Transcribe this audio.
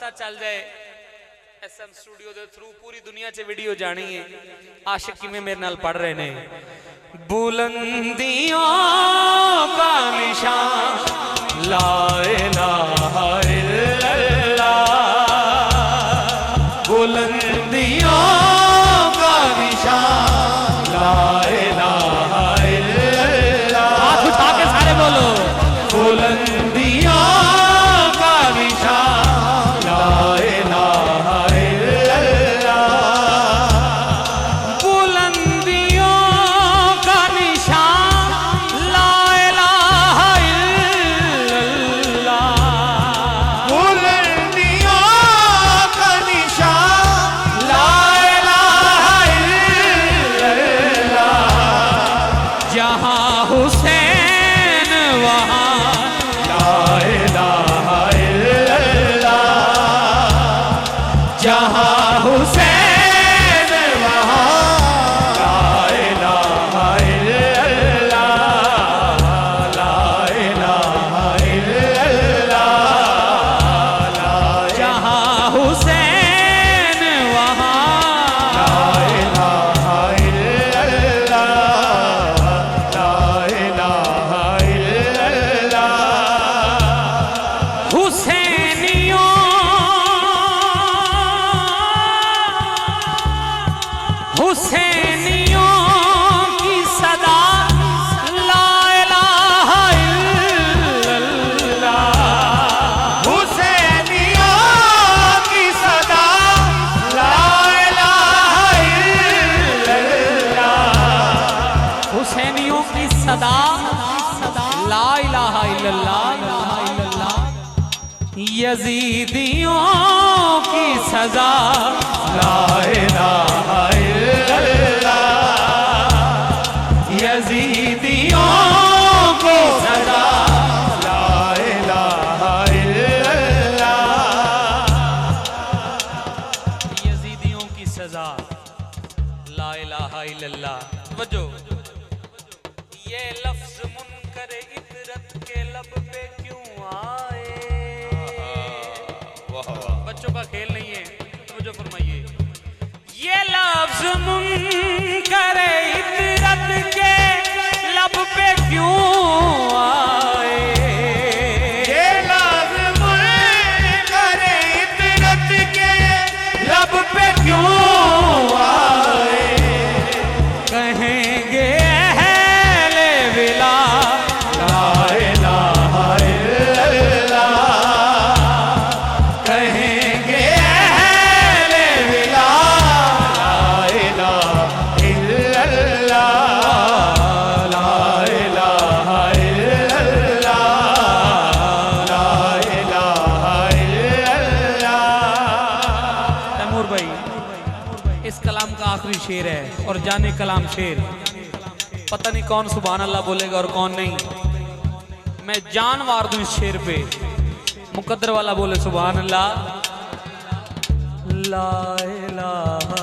पता चल जाए SM स्टूडियो के थ्रू पूरी दुनिया च वीडियो जानी है। आशिक किवें मेरे नाल पढ़ रहे ने। बुलंदियों का निशान ला इलाहा इल्लल्लाह, बुलंदियों का निशान ला इलाहा इल्लल्लाह। हाथ उठा के सारे बोलो बुलंदियों का निशान ला इलाहा इल्लल्लाह, बुलंदियों का निशान ला इलाहा इल्लल्लाह, बुलंदियों का निशान ला इलाहा इल्लल्लाह। जहाँ हुसैन वहाँ ला इलाहा इल्लल्लाह, जहाँ हुसैन वहाँ ला इलाहा इल्लल्लाह, ला इलाहा इल्लल्लाह। जहाँ हुसैन वहाँ ला इलाहा इल्लल्लाह, ला इलाहा इल्लल्लाह। हुसैनियों हुसैनियों की सदा ला इलाहा इल्लल्लाह, हुसैनियों की सदा ला इलाहा इल्लल्लाह, हुसैनियों की सदा ला इलाहा इल्लल्लाह। यजीदियों की सजा ला इलाहा इल्लल्लाह, यजीदियों को सजा ला इलाहा इल्लल्लाह, यजीदियों की सजा ला इलाहा इल्लल्लाह। वजो ये लफ्ज मुनकर इतरत के लब पे क्यों आए? बच्चों का खेल नहीं है, तो फरमाइए ये लफ्ज मुनकर इतरत के लब पे क्यों आए? ये लफ्ज मुनकर इतरत के लब पे क्यों आए? कहेंगे अहले विला ला इलाहा इल्लल्लाह, कहेंगे अहले विला ला इलाहा इल्लल्लाह, ला इलाहा इल्लल्लाह, ला इलाहा इल्लल्लाह। तैमूर भाई इस कलाम का आखिरी शेर है और जाने कलाम शेर पता नहीं कौन सुभान अल्लाह बोलेगा और कौन नहीं। मैं जान वार दूं इस शेर पे। मुकद्दर वाला बोले सुभान अल्लाह। ला इलाहा